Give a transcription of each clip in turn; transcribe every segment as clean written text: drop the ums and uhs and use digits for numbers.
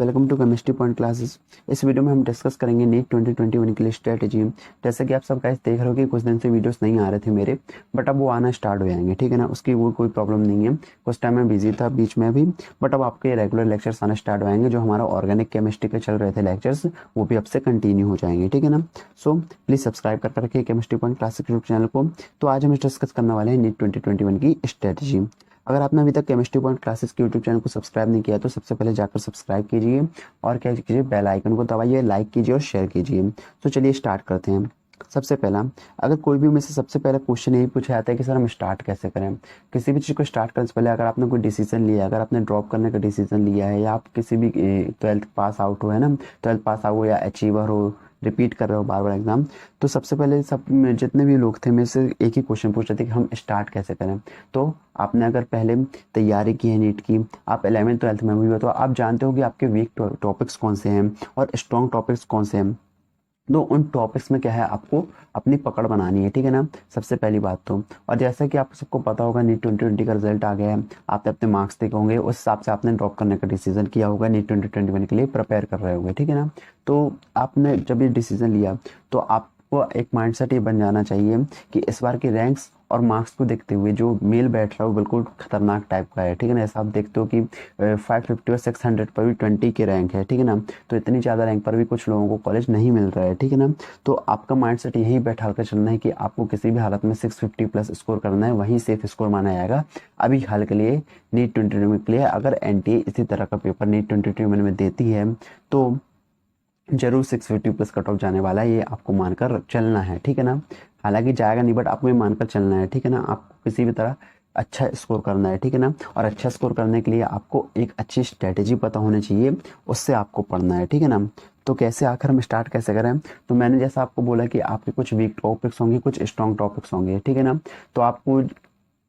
Welcome to chemistry point classes. इस video में हम डिस्कस करेंगे नीट 2021 के लिए स्ट्रेटेजी। जैसे कि आप सब गाइस देख रहे हो कि कुछ दिन से वीडियोस नहीं आ रहे थे मेरे, बट अब वो आना स्टार्ट हो जाएंगे, ठीक है ना। उसकी वो कोई प्रॉब्लम नहीं है। कुछ टाइम मैं बिजी था बीच में भी, बट अब आपके रेगुलर लेक्चर्स आना स्टार्ट हो जाएंगे। जो हमारा ऑर्गेनिक केमिस्ट्री के चल रहे थे लेक्चर्स, वो भी अब से कंटिन्यू हो जाएंगे, ठीक है ना। सो प्लीज़ सब्सक्राइब कर रखिए chemistry point classes YouTube channel को। तो आज हम डिस्कस करने वाले हैं नीट 2021 की स्ट्रेटेजी। अगर आपने अभी तक केमिस्ट्री पॉइंट क्लासेस के यूट्यूब चैनल को सब्सक्राइब नहीं किया तो सबसे पहले जाकर सब्सक्राइब कीजिए और क्या कीजिए, बेल आइकन को दबाइए, लाइक कीजिए और शेयर कीजिए। तो चलिए स्टार्ट करते हैं। सबसे पहला, अगर कोई भी में से सबसे पहला क्वेश्चन यही पूछा जाता है कि सर हम स्टार्ट कैसे करें। किसी भी चीज़ को स्टार्ट करने से पहले अगर आपने कोई डिसीजन लिया है, अगर आपने ड्रॉप करने का डिसीजन लिया है, या आप किसी भी 12th पास आउट हो, है ना, 12th पास आउट हो या अचीवर हो, रिपीट कर रहे हो बार बार एग्जाम, तो सबसे पहले सब जितने भी लोग थे मेरे से एक ही क्वेश्चन पूछ रहे थे कि हम स्टार्ट कैसे करें। तो आपने अगर पहले तैयारी की है नीट की, आप 11th 12th में भी हो, तो आप जानते हो कि आपके वीक टॉपिक्स कौन से हैं और स्ट्रॉन्ग टॉपिक्स कौन से हैं। तो उन टॉपिक्स में क्या है, आपको अपनी पकड़ बनानी है, ठीक है ना, सबसे पहली बात तो। और जैसा कि आप सबको पता होगा नीट 2020 का रिजल्ट आ गया है, आपने अपने मार्क्स देखे होंगे, उस हिसाब से आपने ड्रॉप करने का डिसीजन किया होगा, नीट 2021 के लिए प्रिपेयर कर रहे होंगे, ठीक है ना। तो आपने जब ये डिसीजन लिया तो आपको एक माइंडसेट ये बन जाना चाहिए कि इस बार की रैंक्स और मार्क्स को देखते हुए जो मेल बैठ रहा है वो बिल्कुल खतरनाक टाइप का है, ठीक है ना। ऐसा आप देखते हो कि 550 और 600 पर भी 20 की रैंक है, ठीक है ना। तो इतनी ज़्यादा रैंक पर भी कुछ लोगों को कॉलेज नहीं मिल रहा है, ठीक है ना। तो आपका माइंडसेट यही बैठा कर चलना है कि आपको किसी भी हालत में 650 प्लस स्कोर करना है, वहीं सेफ स्कोर माना जाएगा अभी हाल के लिए नीट 2021 के लिए। अगर एनटीए इसी तरह का पेपर नीट 2021 में देती है तो जरूर 650 प्लस कट ऑफ जाने वाला है, ये आपको मानकर चलना है, ठीक है ना। हालांकि जाएगा नहीं, बट आपको ये मानकर चलना है, ठीक है ना। आपको किसी भी तरह अच्छा स्कोर करना है, ठीक है ना। और अच्छा स्कोर करने के लिए आपको एक अच्छी स्ट्रेटेजी पता होनी चाहिए, उससे आपको पढ़ना है, ठीक है ना। तो कैसे आखिर हम स्टार्ट कैसे करें, तो मैंने जैसा आपको बोला कि आपके कुछ वीक टॉपिक्स होंगे, कुछ स्ट्रॉन्ग टॉपिक्स होंगे, ठीक है ना। तो आपको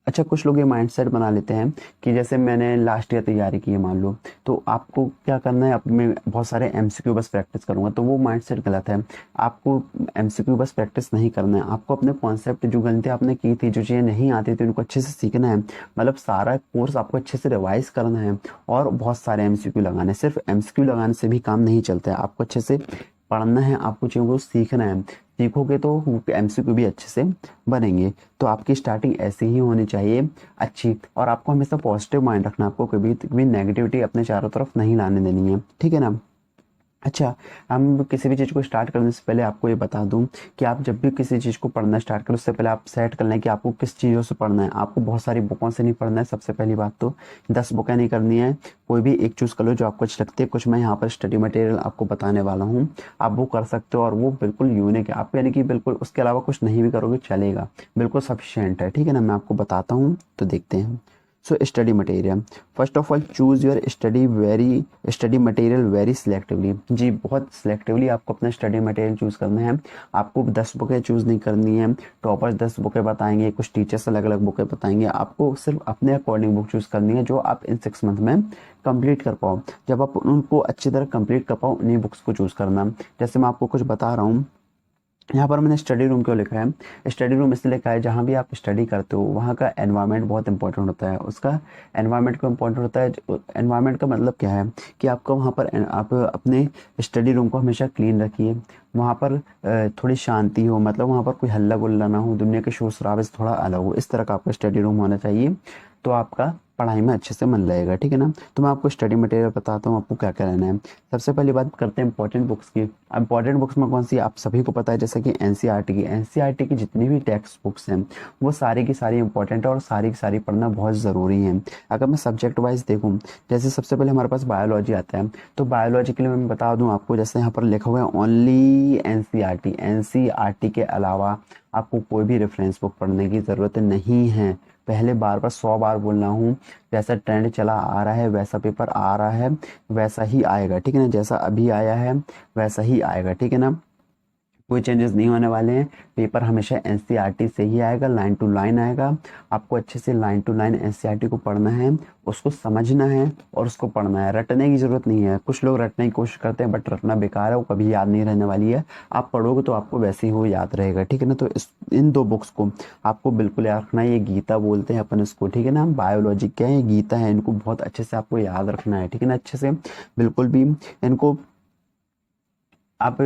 अच्छा, कुछ लोग ये माइंडसेट बना लेते हैं कि जैसे मैंने लास्ट ईयर तैयारी की है मान लो, तो आपको क्या करना है, अपने बहुत सारे एमसीक्यू बस प्रैक्टिस करूंगा, तो वो माइंडसेट गलत है। आपको एमसीक्यू बस प्रैक्टिस नहीं करना है, आपको अपने कॉन्सेप्ट जो गलतियां आपने की थी, जो चीज़ें नहीं आती थी, उनको अच्छे से सीखना है। मतलब सारा कोर्स आपको अच्छे से रिवाइज करना है और बहुत सारे एमसीक्यू लगाने हैं। सिर्फ एमसीक्यू लगाने से भी काम नहीं चलता है, आपको अच्छे से पढ़ना है, आपको चीज़ों को सीखना है। सीखोगे तो एमसीक्यू भी अच्छे से बनेंगे। तो आपकी स्टार्टिंग ऐसी ही होनी चाहिए, अच्छी। और आपको हमेशा पॉजिटिव माइंड रखना, आपको कभी कभी नेगेटिविटी अपने चारों तरफ नहीं लाने देनी है, ठीक है ना। अच्छा, हम किसी भी चीज़ को स्टार्ट करने से पहले आपको ये बता दूं कि आप जब भी किसी चीज़ को पढ़ना स्टार्ट करो, उससे पहले आप सेट कर लें कि आपको किस चीज़ों से पढ़ना है। आपको बहुत सारी बुकों से नहीं पढ़ना है, सबसे पहली बात तो 10 बुकें नहीं करनी है, कोई भी एक चूज़ कर लो जो आपको अच्छी लगती है। कुछ मैं यहाँ पर स्टडी मटेरियल आपको बताने वाला हूँ, आप वो कर सकते हो और वो बिल्कुल यूनिक है। आप यानी कि बिल्कुल उसके अलावा कुछ नहीं भी करोगे चलेगा, बिल्कुल सफिशियंट है, ठीक है ना। मैं आपको बताता हूँ, तो देखते हैं। So study material, first of all choose your study material very selectively. जी, बहुत सिलेक्टिवली आपको अपना स्टडी मटेरियल चूज़ करना है। आपको 10 बुकें चूज़ नहीं करनी है, टॉपर्स 10 बुकें बताएंगे, कुछ टीचर्स अलग अलग बुकें बताएंगे, आपको सिर्फ अपने अकॉर्डिंग बुक चूज़ करनी है जो आप इन 6 मंथ में कंप्लीट कर पाओ। जब आप उनको अच्छी तरह कंप्लीट कर पाओ, उन्हीं बुक्स को चूज़ करना। जैसे मैं आपको कुछ बता रहा हूँ, यहाँ पर मैंने स्टडी रूम क्यों लिखा है, स्टडी रूम इसलिए लिखा है जहाँ भी आप स्टडी करते हो वहाँ का एनवायरनमेंट बहुत इंपॉर्टेंट होता है। उसका एनवायरनमेंट को इम्पोर्टेंट होता है। एनवायरनमेंट का मतलब क्या है कि आपको वहाँ पर आप अपने स्टडी रूम को हमेशा क्लीन रखिए, वहाँ पर थोड़ी शांति हो, मतलब वहाँ पर कोई हल्ला गुल्ला ना हो, दुनिया के शोर शराबे से थोड़ा अलग हो, इस तरह का आपका स्टडी रूम होना चाहिए। तो आपका पढ़ाई में अच्छे से मन लगेगा, ठीक है ना। तो मैं आपको स्टडी मटेरियल बताता हूँ, आपको क्या क्या रहना है। सबसे पहली बात करते हैं इंपॉर्टेंट बुक्स की। इंपॉर्टेंट बुक्स में कौन सी, आप सभी को पता है, जैसे कि एनसीईआरटी की जितनी भी टेक्स्ट बुक्स हैं वो सारी की सारी इंपॉर्टेंट है और सारी की सारी पढ़ना बहुत ज़रूरी है। अगर मैं सब्जेक्ट वाइज देखूँ, जैसे सबसे पहले हमारे पास बायोलॉजी आता है, तो बायोलॉजी के लिए मैं बता दूँ आपको, जैसे यहाँ पर लिखा हुआ है ओनली एनसीईआरटी के अलावा आपको कोई भी रेफरेंस बुक पढ़ने की ज़रूरत नहीं है। पहले बार बार 100 बार बोल रहा हूँ, जैसा ट्रेंड चला आ रहा है, वैसा पेपर आ रहा है, वैसा ही आएगा, ठीक है ना। जैसा अभी आया है वैसा ही आएगा, ठीक है ना। कोई चेंजेस नहीं होने वाले हैं। पेपर हमेशा एनसीईआरटी से ही आएगा, लाइन टू लाइन आएगा। आपको अच्छे से लाइन टू लाइन एनसीईआरटी को पढ़ना है, उसको समझना है और उसको पढ़ना है। रटने की ज़रूरत नहीं है। कुछ लोग रटने की कोशिश करते हैं बट रटना बेकार है, वो कभी याद नहीं रहने वाली है। आप पढ़ोगे तो आपको वैसे ही वो याद रहेगा, ठीक है ना। तो इन दो बुक्स को आपको बिल्कुल याद रखना है। ये गीता बोलते हैं अपन इसको, ठीक है ना। बायोलॉजी क्या है, ये गीता है। इनको बहुत अच्छे से आपको याद रखना है, ठीक है ना। अच्छे से बिल्कुल भी इनको आप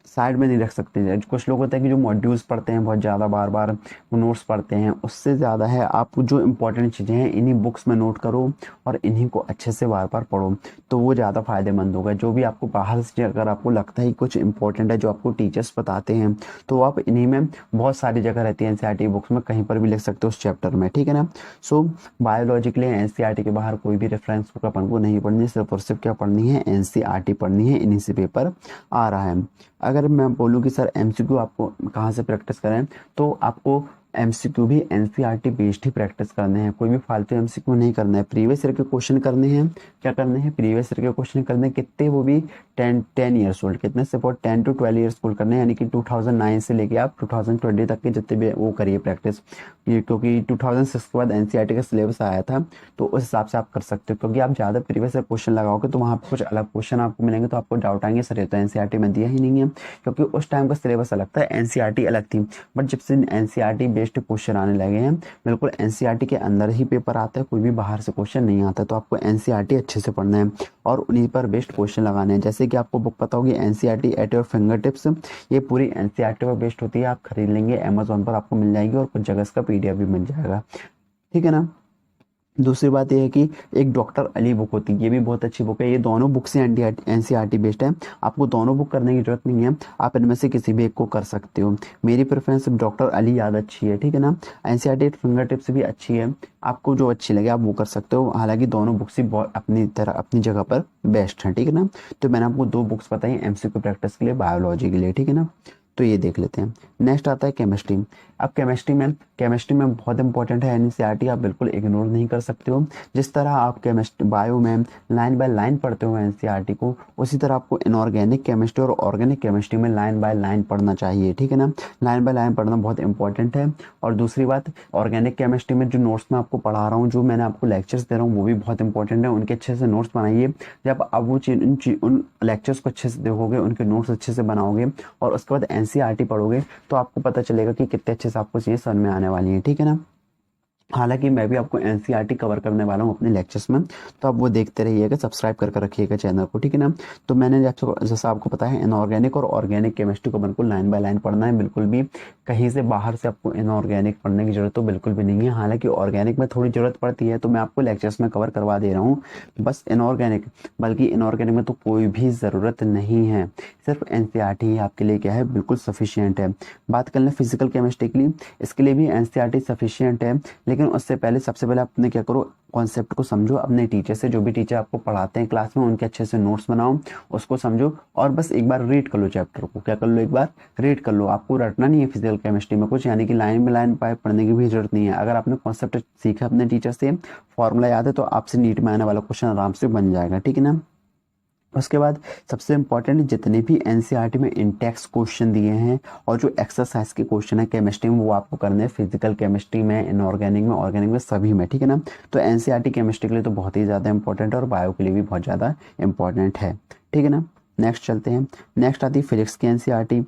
साइड में नहीं रख सकते। कुछ लोग होते हैं कि जो मॉड्यूल्स पढ़ते हैं बहुत ज़्यादा, बार बार वो नोट्स पढ़ते हैं, उससे ज़्यादा है आप जो इंपॉर्टेंट चीज़ें हैं इन्हीं बुक्स में नोट करो और इन्हीं को अच्छे से बार बार पढ़ो, तो वो ज़्यादा फ़ायदेमंद होगा। जो भी आपको बाहर से अगर आपको लगता है कुछ इंपॉर्टेंट है जो आपको टीचर्स बताते हैं, तो आप इन्हीं में, बहुत सारी जगह रहती है एनसीईआरटी बुक्स में, कहीं पर भी लिख सकते हो उस चैप्टर में, ठीक है ना। सो बायोलॉजी के लिए एनसीईआरटी के बाहर कोई भी रेफरेंस बुक अपन को नहीं पढ़नी, सिर्फ और सिर्फ क्या पढ़नी है, एनसीईआरटी पढ़नी है। इन्हीं से पेपर आ रहा है। अगर मैं बोलूँ कि सर एमसीक्यू आपको कहाँ से प्रैक्टिस करें, तो आपको एमसीक्यू भी एनसीईआरटी बेस्ड ही प्रैक्टिस करने हैं। कोई भी फालतू एमसीक्यू नहीं करना है। प्रीवियस ईयर के क्वेश्चन करने हैं। क्या करने हैं, प्रीवियस ईयर के क्वेश्चन करने हैं। कितने, वो भी 10 ईयर्स ओल्ड, कितने से 10 to 12 ईयर्स ओल्ड करने हैं, यानी कि 2009 से लेके आप 2020 तक के जितने भी वो करिए प्रैक्टिस। ये क्योंकि 2006 के बाद एनसीईआरटी का सिलेबस आया था, तो उस हिसाब से आप कर सकते हो। क्योंकि आप ज़्यादा प्रीवियस ईयर क्वेश्चन लगाओगे तो वहाँ पर कुछ अलग क्वेश्चन आपको मिलेंगे, तो आपको डाउट आएंगे सर ये तो एनसीईआरटी में दिया ही नहीं है। क्योंकि उस टाइम का सिलेबस अलग था, एनसीईआरटी अलग थी। बट जब से एनसीईआरटी बेस्ड क्वेश्चन आने लगे हैं, बिल्कुल एनसीईआरटी के अंदर ही पेपर आता है, कोई भी बाहर से क्वेश्चन नहीं आता। तो आपको एनसीईआरटी अच्छे से पढ़ना है और उन्हीं पर बेस्ड क्वेश्चन लगाने हैं। जैसे कि आपको बुक पता होगी NCERT at your finger tips, ये पूरी एनसीईआरटी पर बेस्ड होती है। आप खरीद लेंगे, अमेजोन पर आपको मिल जाएगी और कुछ जगह इसका पीडीएफ भी मिल जाएगा, ठीक है ना। दूसरी बात यह है कि एक डॉक्टर अली बुक होती है, ये भी बहुत अच्छी बुक है। ये दोनों बुक से एनसीईआरटी बेस्ड है। आपको दोनों बुक करने की जरूरत नहीं है, आप इनमें से किसी भी एक को कर सकते हो। मेरी प्रेफरेंस डॉक्टर अली ज़्यादा अच्छी है, ठीक है ना। एनसीईआरटी फिंगर टिप्स भी अच्छी है, आपको जो अच्छी लगे आप वो कर सकते हो। हालांकि दोनों बुक्स ही बहुत अपनी तरह अपनी जगह पर बेस्ट हैं, ठीक है ना। तो मैंने आपको दो बुक्स बताई एमसीक्यू प्रैक्टिस के लिए, बायोलॉजी के लिए, ठीक है ना। तो ये देख लेते हैं। नेक्स्ट आता है केमिस्ट्री। अब केमिस्ट्री में बहुत इंपॉर्टेंट है एनसीईआरटी, आप बिल्कुल इग्नोर नहीं कर सकते हो। जिस तरह आप केमिस्ट्री बायो में लाइन बाय लाइन पढ़ते हो एनसीईआरटी को, उसी तरह आपको इनऑर्गेनिक केमिस्ट्री और ऑर्गेनिक केमिस्ट्री में लाइन बाय लाइन पढ़ना चाहिए, ठीक है ना। लाइन बाय लाइन पढ़ना बहुत इंपॉर्टेंट है। और दूसरी बात, ऑर्गेनिक केमिस्ट्री में जो नोट्स मैं आपको पढ़ा रहा हूँ, जो मैंने आपको लेक्चर्स दे रहा हूँ, वो भी बहुत इंपॉर्टेंट है। उनके अच्छे से नोट्स बनाइए। जब आप वो उन लेक्चर्स को अच्छे से देखोगे, उनके नोट्स अच्छे से बनाओगे और उसके बाद एनसीईआरटी पढ़ोगे, तो आपको पता चलेगा कि कितने अच्छे से आपको चीज़ें समझ में आने वाली है, ठीक है ना। हालांकि मैं भी आपको एनसीईआरटी कवर करने वाला हूँ अपने लेक्चर्स में, तो आप वो देखते रहिएगा, सब्सक्राइब करके रखिएगा चैनल को, ठीक है ना। तो मैंने जैसा आपको पता है इनऑर्गेनिक और ऑर्गेनिक केमिस्ट्री को बिल्कुल लाइन बाय लाइन पढ़ना है। बिल्कुल भी कहीं से बाहर से आपको इनऑर्गेनिक पढ़ने की जरूरत तो बिल्कुल भी नहीं है। हालांकि ऑर्गेनिक में थोड़ी जरूरत पड़ती है, तो मैं आपको लेक्चर्स में कवर करवा दे रहा हूँ बस इनऑर्गेनिक। बल्कि इनऑर्गेनिक में तो कोई भी ज़रूरत नहीं है, सिर्फ एनसीईआरटी ही आपके लिए क्या है, बिल्कुल सफिशियंट है। बात कर लें फिजिकल केमिस्ट्री के लिए, इसके लिए भी एनसीईआरटी सफिशियंट है। लेकिन उससे पहले, सबसे पहले आपने क्या करो, कॉन्सेप्ट को समझो अपने टीचर से। जो भी टीचर आपको पढ़ाते हैं क्लास में, उनके अच्छे से नोट्स बनाओ, उसको समझो और बस एक बार रीड कर लो चैप्टर को। क्या कर लो, एक बार रीड कर लो। आपको रटना नहीं है फिजिकल केमिस्ट्री में कुछ, यानी कि लाइन में लाइन पाइप पढ़ने की भी जरूरत नहीं है। अगर आपने कॉन्सेप्ट सीखा अपने टीचर से, फॉर्मूला याद है, तो आपसे नीट में आने वाला क्वेश्चन आराम से बन जाएगा, ठीक है ना। उसके बाद सबसे इंपॉर्टेंट, जितने भी एनसीईआरटी में इंटेक्स क्वेश्चन दिए हैं और जो एक्सरसाइज के क्वेश्चन है केमिस्ट्री में, वो आपको करने हैं फिजिकल केमिस्ट्री में, इनऑर्गेनिक में, ऑर्गेनिक में, सभी में, ठीक है ना। तो एनसीईआरटी केमिस्ट्री के लिए तो बहुत ही ज़्यादा इंपॉर्टेंट है और बायो के लिए भी बहुत ज़्यादा इंपॉर्टेंट है, ठीक है ना। नेक्स्ट चलते हैं। नेक्स्ट आती है फिजिक्स की एनसीईआरटी।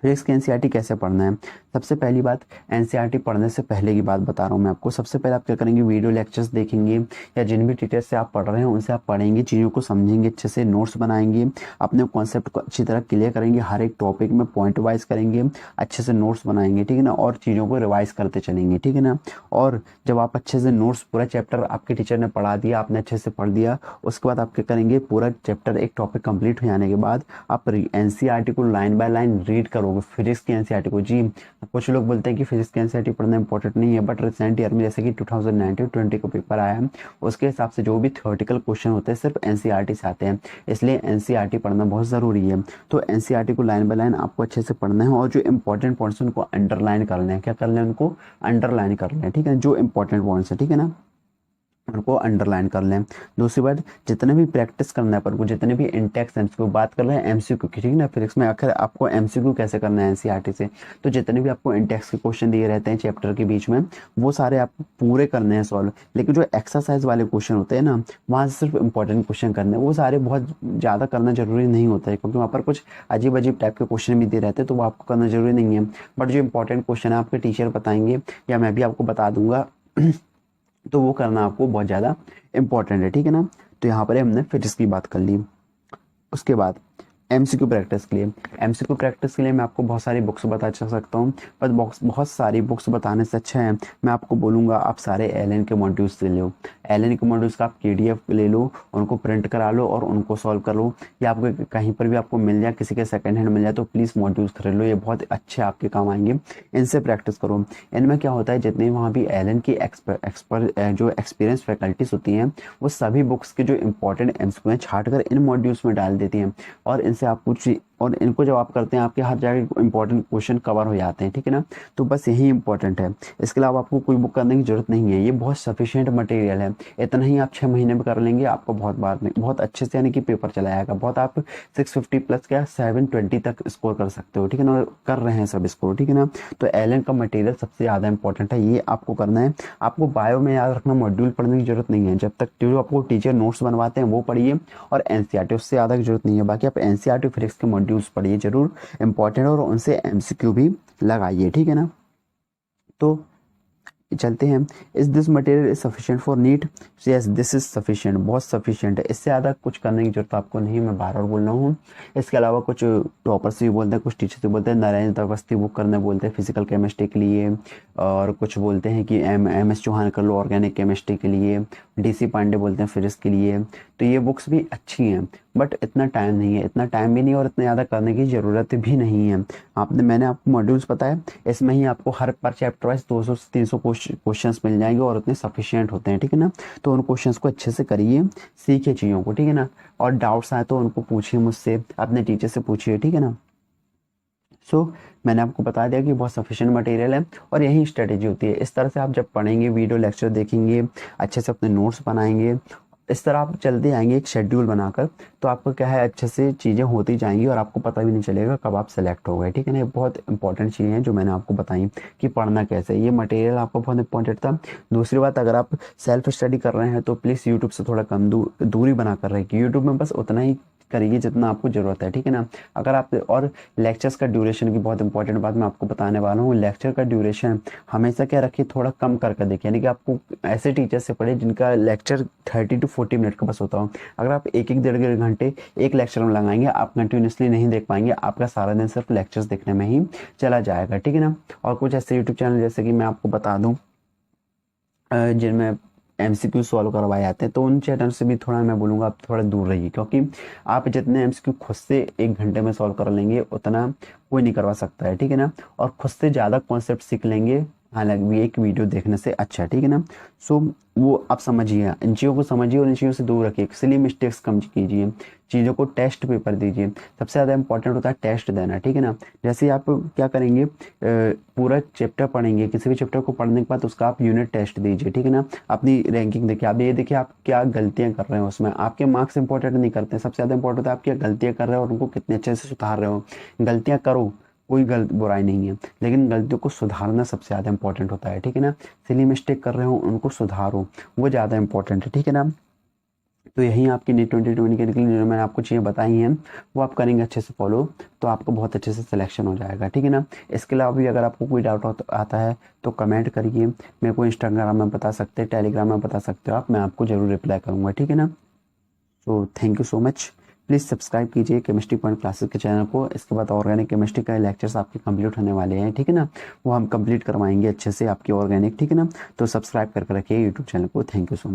फिजिक्स की एनसीईआरटी कैसे पढ़ना है, सबसे पहली बात, एनसीईआरटी पढ़ने से पहले की बात बता रहा हूँ मैं आपको। सबसे पहले आप क्या करेंगे, वीडियो लेक्चर्स देखेंगे, या जिन भी टीचर्स से आप पढ़ रहे हैं उनसे आप पढ़ेंगे, चीज़ों को समझेंगे, अच्छे से नोट्स बनाएंगे, अपने कॉन्सेप्ट को अच्छी तरह क्लियर करेंगे, हर एक टॉपिक में पॉइंट वाइज करेंगे, अच्छे से नोट्स बनाएंगे, ठीक है ना। और चीज़ों को रिवाइज करते चलेंगे, ठीक है ना। और जब आप अच्छे से नोट्स, पूरा चैप्टर आपके टीचर ने पढ़ा दिया, आपने अच्छे से पढ़ दिया, उसके बाद आप क्या करेंगे, पूरा चैप्टर एक टॉपिक कंप्लीट हो जाने के बाद आप एनसीईआरटी को लाइन बाय लाइन रीड करोगे, फिजिक्स की एनसीईआरटी को। जी, कुछ लोग बोलते हैं कि फिजिक्स की एनसीईआरटी पढ़ना इंपॉर्टेंट नहीं है, बट रिसेंट ईयर में जैसे कि 2019-20 का पेपर आया है, उसके हिसाब से जो भी थ्योरेटिकल क्वेश्चन होते हैं सिर्फ एनसीईआरटी से आते हैं, इसलिए एनसीईआरटी पढ़ना बहुत ज़रूरी है। तो एनसीईआरटी को लाइन बाय लाइन आपको अच्छे से पढ़ना है और जो इंपॉर्टेंट पॉइंट्स उनको अंडरलाइन कर लें। क्या कर लें, उनको अंडरलाइन कर लें, ठीक है, जो इंपॉर्टेंट पॉइंट्स है, ठीक है ना। उनको अंडरलाइन कर लें। दूसरी बात, जितने भी प्रैक्टिस करना है अपन को, जितने भी इंटेक्स एमसीक्यू, बात कर रहे हैं एमसीक्यू की, ठीक है ना। फिजिक्स में आखिर आपको एमसीक्यू कैसे करना है एनसीईआरटी से, तो जितने भी आपको इंटेक्स के क्वेश्चन दिए रहते हैं चैप्टर के बीच में, वो सारे आपको पूरे करने हैं सॉल्व। लेकिन जो एक्सरसाइज वाले क्वेश्चन होते हैं ना, वहाँ से सिर्फ इंपॉर्टेंट क्वेश्चन करने हैं, वो सारे बहुत ज़्यादा करना जरूरी नहीं होता है, क्योंकि वहाँ पर कुछ अजीब अजीब टाइप के क्वेश्चन भी दे रहते हैं, तो वो आपको करना जरूरी नहीं है। बट जो इंपॉर्टेंट क्वेश्चन है आपके टीचर बताएंगे या मैं भी आपको बता दूंगा तो वो करना आपको बहुत ज़्यादा इंपॉर्टेंट है, ठीक है ना। तो यहाँ पर हमने फिजिक्स की बात कर ली। उसके बाद एमसीक्यू प्रैक्टिस के लिए, एमसीक्यू प्रैक्टिस के लिए मैं आपको बहुत सारी बुक्स बता सकता हूँ, पर बहुत सारी बुक्स बताने से अच्छा है मैं आपको बोलूँगा आप सारे एलएन के मॉड्यूल्स ले लो। एलएन के मॉड्यूल्स का आप पीडीएफ ले लो, उनको प्रिंट करा लो और उनको सॉल्व कर लो, या आपको कहीं पर भी आपको मिल जाए, किसी के सेकंड हैंड मिल जाए, तो प्लीज़ मॉड्यूल्स खरीद लो, ये बहुत अच्छे आपके काम आएंगे। इनसे प्रैक्टिस करो। इनमें क्या होता है, जितने वहाँ भी एलएन की जो एक्सपीरियंस फैकल्टीज होती हैं, वो सभी बुक्स के जो इंपॉर्टेंट एमसीक्यू हैं छाट कर इन मॉड्यूल्स में डाल देती हैं, और इनसे आप कुछ, और इनको जब आप करते हैं आपके हर जगह इंपॉर्टेंट क्वेश्चन कवर हो जाते हैं, ठीक है ना। तो बस यही इंपॉर्टेंट है, इसके अलावा आपको कोई बुक करने की जरूरत नहीं है, ये बहुत सफिशिएंट मटेरियल है। इतना ही आप 6 महीने में कर लेंगे, आपको बहुत बाद में बहुत अच्छे से यानी कि पेपर चला जाएगा, बहुत आप 650 प्लस क्या 720 तक स्कोर कर सकते हो, ठीक है ना। कर रहे हैं सब स्कोर, ठीक है ना। तो एलएन का मटेरियल सबसे ज़्यादा इंपॉर्टेंट है, ये आपको करना है। आपको बायो में याद रखना मॉड्यूल पढ़ने की जरूरत नहीं है, जब तक जो आपको टीचर नोट्स बनवाते हैं वो पढ़िए, और एनसीईआरटी उससे ज़्यादा की जरूरत नहीं है। बाकी आप एनसीईआरटी फिजिक्स के मॉड्यूल्स पढ़िए जरूर, इंपॉर्टेंट, और उनसे एमसीक्यू भी लगाइए, ठीक है ना। तो चलते हैं। Is this material is sufficient for NEET? Yes, this is sufficient, बहुत सफिशिएंट है, इससे ज़्यादा कुछ करने की जरूरत आपको नहीं, मैं बार बार बोल रहा हूँ। इसके अलावा कुछ टॉपर्स भी बोलते हैं, कुछ टीचर्स भी बोलते हैं नरेंद्र अवस्थी बुक करने बोलते हैं फिजिकल केमिस्ट्री के लिए, और कुछ बोलते हैं कि एम एस चौहान कर लो ऑर्गेनिक केमिस्ट्री के लिए, डीसी पांडे बोलते हैं फिजिक्स के लिए। तो ये बुक्स भी अच्छी हैं, बट इतना टाइम नहीं है, इतना टाइम भी नहीं और इतना ज़्यादा करने की ज़रूरत भी नहीं है। मैंने आपको मॉड्यूल्स बताया, इसमें ही आपको हर पर चैप्टर वाइज 200 से 300 क्वेश्चंस मिल जाएंगे, और उतने सफिशिएंट होते हैं, ठीक है ना। तो उन क्वेश्चंस को अच्छे से करिए, सीखिए चीज़ों को, ठीक है ना। और डाउट्स आए तो उनको पूछिए मुझसे, अपने टीचर से पूछिए, ठीक है ना। मैंने आपको बता दिया कि बहुत सफिशिएंट मटेरियल है, और यही स्ट्रेटेजी होती है। इस तरह से आप जब पढ़ेंगे, वीडियो लेक्चर देखेंगे, अच्छे से अपने नोट्स बनाएंगे, इस तरह आप चलते आएंगे एक शेड्यूल बनाकर, तो आपको क्या है अच्छे से चीज़ें होती जाएंगी, और आपको पता भी नहीं चलेगा कब आप सेलेक्ट हो गए, ठीक है ना। ये बहुत इंपॉर्टेंट चीज़ें हैं जो मैंने आपको बताई कि पढ़ना कैसे, ये मटेरियल आपको बहुत इंपॉर्टेंट था। दूसरी बात, अगर आप सेल्फ स्टडी कर रहे हैं तो प्लीज़ यूट्यूब से थोड़ा कम दूरी बना कर रहे, यूट्यूब में बस उतना ही करिए जितना आपको ज़रूरत है, ठीक है ना। अगर आप, और लेक्चर्स का ड्यूरेशन की बहुत इंपॉर्टेंट बात मैं आपको बताने वाला हूँ, लेक्चर का ड्यूरेशन हमेशा क्या रखिए, थोड़ा कम करके देखिए, यानी कि आपको ऐसे टीचर से पढ़े जिनका लेक्चर 30 to 40 मिनट का बस होता हो। अगर आप एक एक डेढ़ घंटे एक लेक्चर में लगाएंगे, आप कंटिन्यूसली नहीं देख पाएंगे, आपका सारा दिन सिर्फ लेक्चर्स देखने में ही चला जाएगा, ठीक है ना। और कुछ ऐसे यूट्यूब चैनल जैसे कि मैं आपको बता दूँ जिनमें एमसीक्यू सॉल्व करवाए जाते हैं, तो उन चैनल से भी थोड़ा मैं बोलूँगा आप थोड़ा दूर रहिए, क्योंकि आप जितने एमसीक्यू खुद से 1 घंटे में सॉल्व कर लेंगे उतना कोई नहीं करवा सकता है, ठीक है ना। और खुद से ज़्यादा कॉन्सेप्ट सीख लेंगे हालांकि एक वीडियो देखने से अच्छा है, ठीक है ना। वो आप समझिए, इन चीज़ों को समझिए और इन चीज़ों से दूर रखिए, इसलिए मिस्टेक्स कम कीजिए, चीज़ों को टेस्ट पेपर दीजिए, सबसे ज़्यादा इंपॉर्टेंट होता है टेस्ट देना, ठीक है ना। जैसे आप क्या करेंगे, पूरा चैप्टर पढ़ेंगे, किसी भी चैप्टर को पढ़ने के बाद उसका आप यूनिट टेस्ट दीजिए, ठीक है ना। अपनी रैंकिंग देखिए, आप ये देखिए आप क्या गलतियाँ कर रहे हो उसमें, आपके मार्क्स इंपॉर्टेंट नहीं करते, सबसे ज़्यादा इंपॉर्टेंट होता है आप क्या गलतियाँ कर रहे हो और उनको कितने अच्छे से सुधार रहे हो। गलतियाँ करो, कोई गलत बुराई नहीं है, लेकिन गलतियों को सुधारना सबसे ज़्यादा इंपॉर्टेंट होता है, ठीक है ना। सिली मिस्टेक कर रहे हो उनको सुधारो, वो ज़्यादा इंपॉर्टेंट है, ठीक है ना। तो यही आपकी नीट 2020 के लिए जो मैंने आपको चीज़ें बताई हैं वो आप करेंगे अच्छे से फॉलो, तो आपको बहुत अच्छे से सिलेक्शन हो जाएगा, ठीक है ना। इसके अलावा भी अगर आपको कोई डाउट आता है तो कमेंट करिए, मेरे को इंस्टाग्राम में बता सकते हैं, टेलीग्राम में बता सकते हो आप, मैं आपको ज़रूर रिप्लाई करूँगा, ठीक है ना। तो thank you so much. Please subscribe कीजिए केमिस्ट्री पॉइंट क्लासेस के चैनल को। इसके बाद ऑर्गेनिक केमिस्ट्री का लेक्चर्स आपके कंप्लीट होने वाले हैं, ठीक है ना, वो हम कंप्लीट करवाएंगे अच्छे से आपकी ऑर्गेनिक, ठीक है ना। तो सब्सक्राइब करके रखिए यूट्यूब चैनल को। Thank you so much.